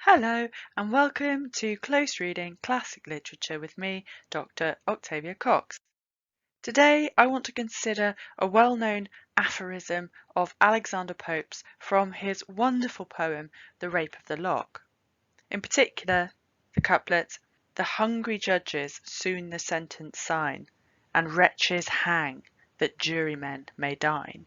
Hello and welcome to Close Reading Classic Literature with me, Dr. Octavia Cox. Today I want to consider a well-known aphorism of Alexander Pope's from his wonderful poem, The Rape of the Lock. In particular, the couplet, "The hungry judges soon the sentence sign, and wretches hang, that jurymen may dine."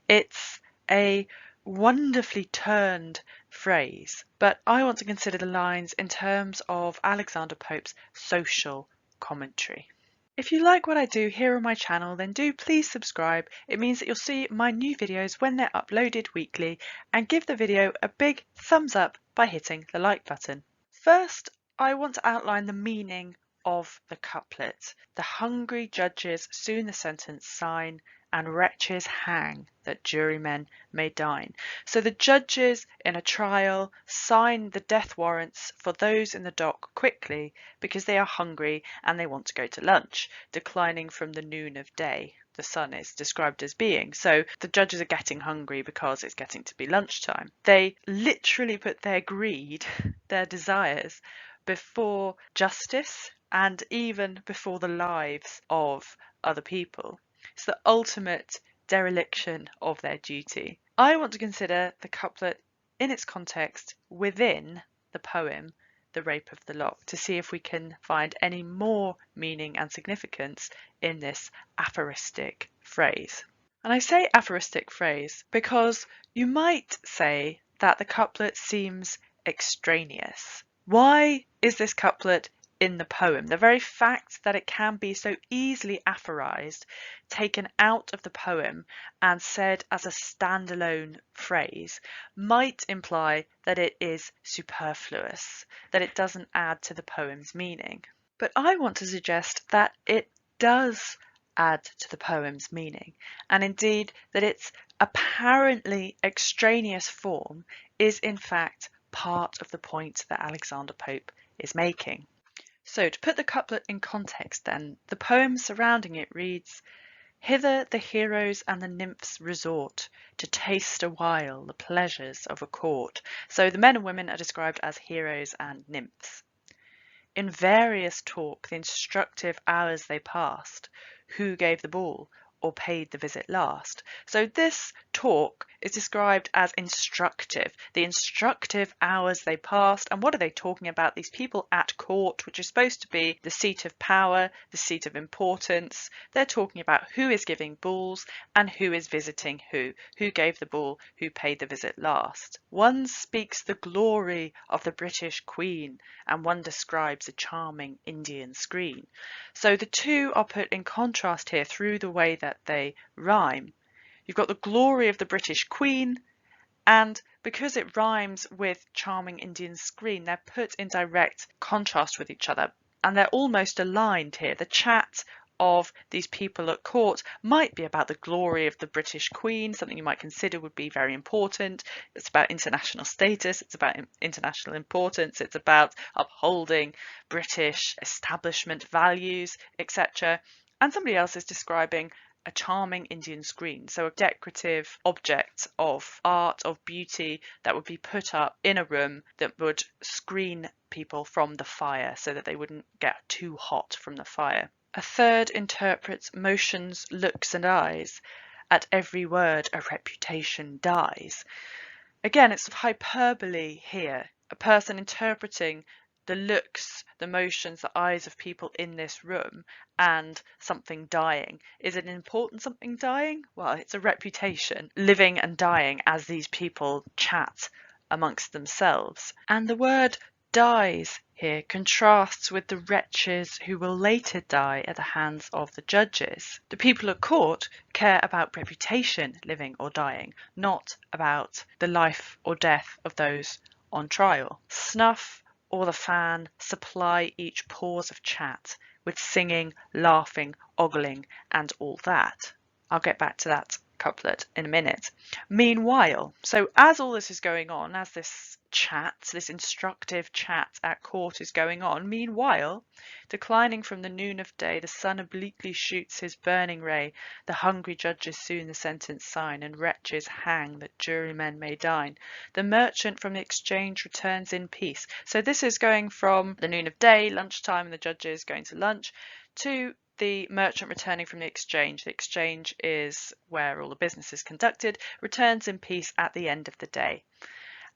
It's a wonderfully turned phrase, but I want to consider the lines in terms of Alexander Pope's social commentary. If you like what I do here on my channel, then do please subscribe. It means that you'll see my new videos when they're uploaded weekly, and give the video a big thumbs up by hitting the like button. First, I want to outline the meaning of the couplet. "The hungry judges soon the sentence sign, and wretches hang, that jurymen may dine." So the judges in a trial sign the death warrants for those in the dock quickly because they are hungry and they want to go to lunch, declining from the noon of day the sun is described as being. So the judges are getting hungry because it's getting to be lunchtime. They literally put their greed, their desires, before justice and even before the lives of other people. It's the ultimate dereliction of their duty. I want to consider the couplet in its context within the poem The Rape of the Lock to see if we can find any more meaning and significance in this aphoristic phrase. And I say aphoristic phrase because you might say that the couplet seems extraneous. Why is this couplet in the poem? The very fact that it can be so easily aphorized, taken out of the poem and said as a standalone phrase, might imply that it is superfluous, that it doesn't add to the poem's meaning. But I want to suggest that it does add to the poem's meaning, and indeed that its apparently extraneous form is in fact part of the point that Alexander Pope is making. So to put the couplet in context then, the poem surrounding it reads, "Hither the heroes and the nymphs resort, to taste awhile the pleasures of a court." So the men and women are described as heroes and nymphs. "In various talk the instructive hours they passed, who gave the ball, or paid the visit last." So this talk is described as instructive, the instructive hours they passed. And what are they talking about? These people at court, which is supposed to be the seat of power, the seat of importance. They're talking about who is giving balls and who is visiting who gave the ball, who paid the visit last. One speaks the glory of the British Queen, and one describes a charming Indian screen. So the two are put in contrast here through the way that they rhyme. You've got the glory of the British Queen, and because it rhymes with charming Indian screen, they're put in direct contrast with each other, and they're almost aligned here. The chat of these people at court might be about the glory of the British Queen, something you might consider would be very important. It's about international status, it's about international importance, it's about upholding British establishment values, etc. And somebody else is describing a charming Indian screen, so a decorative object of art, of beauty, that would be put up in a room that would screen people from the fire so that they wouldn't get too hot from the fire. A third interprets motions, looks and eyes. At every word a reputation dies. Again, it's hyperbole here. A person interpreting the looks, the motions, the eyes of people in this room and something dying. Is it an important something dying? Well, it's a reputation, living and dying as these people chat amongst themselves. And the word dies here contrasts with the wretches who will later die at the hands of the judges. The people at court care about reputation, living or dying, not about the life or death of those on trial. Snuff or the fan supply each pause of chat with singing, laughing, ogling, and all that. I'll get back to that couplet in a minute. Meanwhile, so as all this is going on, as this chat, this instructive chat at court is going on, meanwhile, declining from the noon of day, the sun obliquely shoots his burning ray. The hungry judges soon the sentence sign, and wretches hang that jurymen may dine. The merchant from the exchange returns in peace. So this is going from the noon of day, lunchtime, and the judges going to lunch, to the merchant returning from the exchange. The exchange is where all the business is conducted, returns in peace at the end of the day.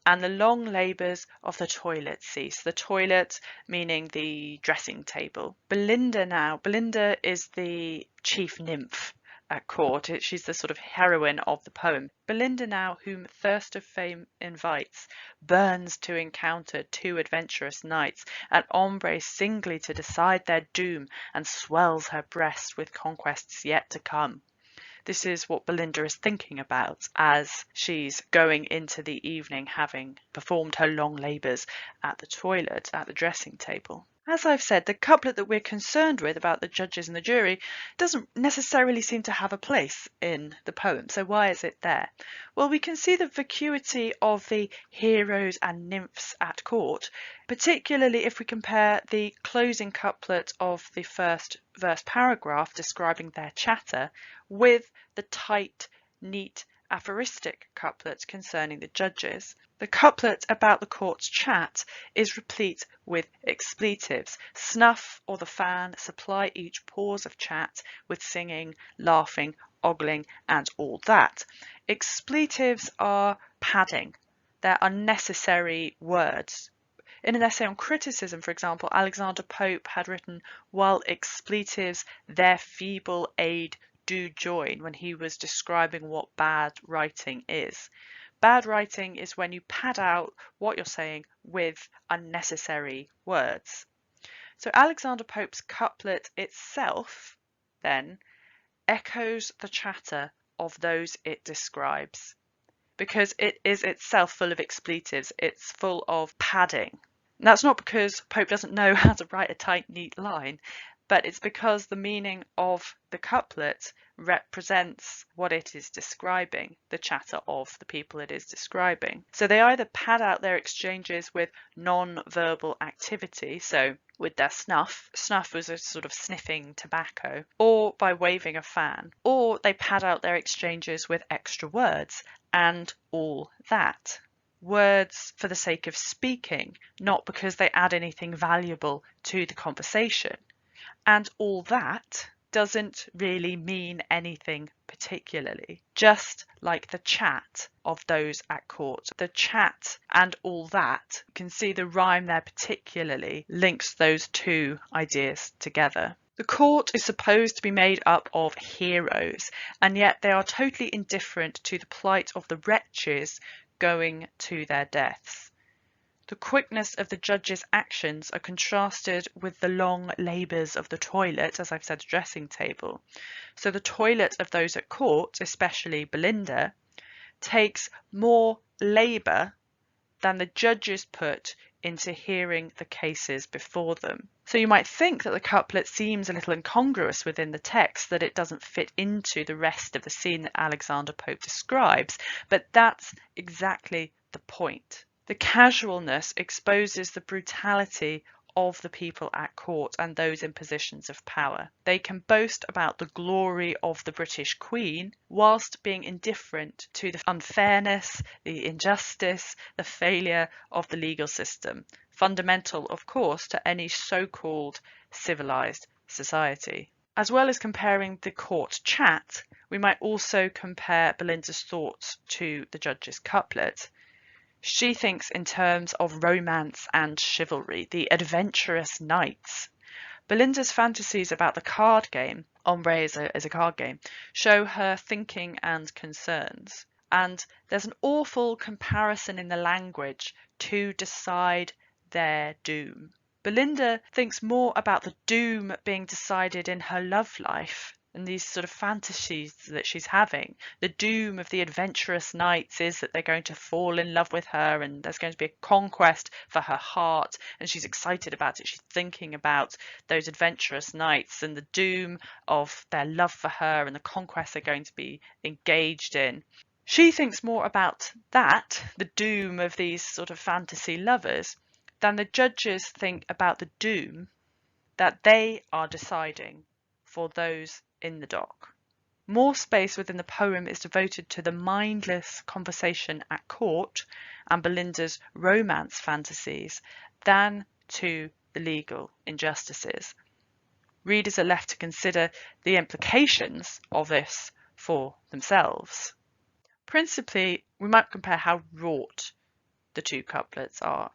And the long labours of the toilet cease. The toilet meaning the dressing table. Belinda is the chief nymph at court. She's the sort of heroine of the poem. Belinda now, whom thirst of fame invites, burns to encounter two adventurous knights, and embrace singly to decide their doom, and swells her breast with conquests yet to come. This is what Belinda is thinking about as she's going into the evening, having performed her long labours at the toilet, at the dressing table. As I've said, the couplet that we're concerned with about the judges and the jury doesn't necessarily seem to have a place in the poem. So why is it there? Well, we can see the vacuity of the heroes and nymphs at court, particularly if we compare the closing couplet of the first verse paragraph describing their chatter with the tight, neat, aphoristic couplet concerning the judges. The couplet about the court's chat is replete with expletives. Snuff or the fan supply each pause of chat with singing, laughing, ogling, and all that. Expletives are padding. They're unnecessary words. In an essay on criticism, for example, Alexander Pope had written, "While expletives their feeble aid do join," when he was describing what bad writing is. Bad writing is when you pad out what you're saying with unnecessary words. So Alexander Pope's couplet itself, then, echoes the chatter of those it describes, because it is itself full of expletives, it's full of padding. And that's not because Pope doesn't know how to write a tight, neat line, but it's because the meaning of the couplet represents what it is describing, the chatter of the people it is describing. So they either pad out their exchanges with non-verbal activity, so with their snuff was a sort of sniffing tobacco, or by waving a fan, or they pad out their exchanges with extra words, and all that. Words for the sake of speaking, not because they add anything valuable to the conversation. And all that doesn't really mean anything particularly, just like the chat of those at court. The chat and all that, you can see the rhyme there particularly links those two ideas together. The court is supposed to be made up of heroes, and yet they are totally indifferent to the plight of the wretches going to their deaths. The quickness of the judge's actions are contrasted with the long labours of the toilet, as I've said, dressing table. So the toilet of those at court, especially Belinda, takes more labour than the judges put into hearing the cases before them. So you might think that the couplet seems a little incongruous within the text, that it doesn't fit into the rest of the scene that Alexander Pope describes, but that's exactly the point. The casualness exposes the brutality of the people at court and those in positions of power. They can boast about the glory of the British Queen whilst being indifferent to the unfairness, the injustice, the failure of the legal system, fundamental, of course, to any so-called civilised society. As well as comparing the court chat, we might also compare Belinda's thoughts to the judge's couplet. She thinks in terms of romance and chivalry, the adventurous knights. Belinda's fantasies about the card game, Ombre is a card game, show her thinking and concerns. And there's an awful comparison in the language to decide their doom. Belinda thinks more about the doom being decided in her love life and these sort of fantasies that she's having. The doom of the adventurous knights is that they're going to fall in love with her and there's going to be a conquest for her heart, and she's excited about it. She's thinking about those adventurous knights and the doom of their love for her and the conquest they're going to be engaged in. She thinks more about that, the doom of these sort of fantasy lovers, than the judges think about the doom that they are deciding for those in the dock. More space within the poem is devoted to the mindless conversation at court and Belinda's romance fantasies than to the legal injustices. Readers are left to consider the implications of this for themselves. Principally, we might compare how wrought the two couplets are.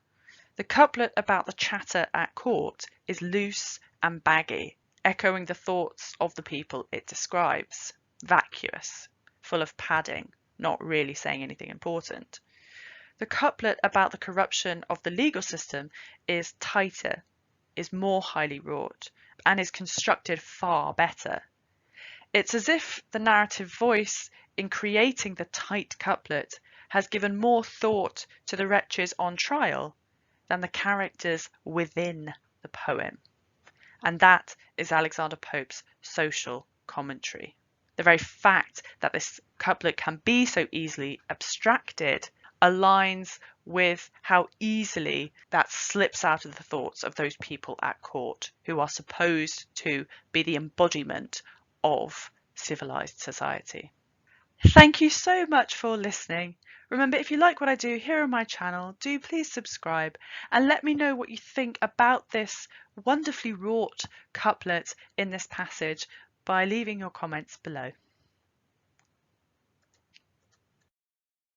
The couplet about the chatter at court is loose and baggy, echoing the thoughts of the people it describes, vacuous, full of padding, not really saying anything important. The couplet about the corruption of the legal system is tighter, is more highly wrought, and is constructed far better. It's as if the narrative voice, in creating the tight couplet, has given more thought to the wretches on trial than the characters within the poem. And that is Alexander Pope's social commentary. The very fact that this couplet can be so easily abstracted aligns with how easily that slips out of the thoughts of those people at court who are supposed to be the embodiment of civilized society. Thank you so much for listening. Remember, if you like what I do here on my channel, do please subscribe and let me know what you think about this wonderfully wrought couplet in this passage by leaving your comments below.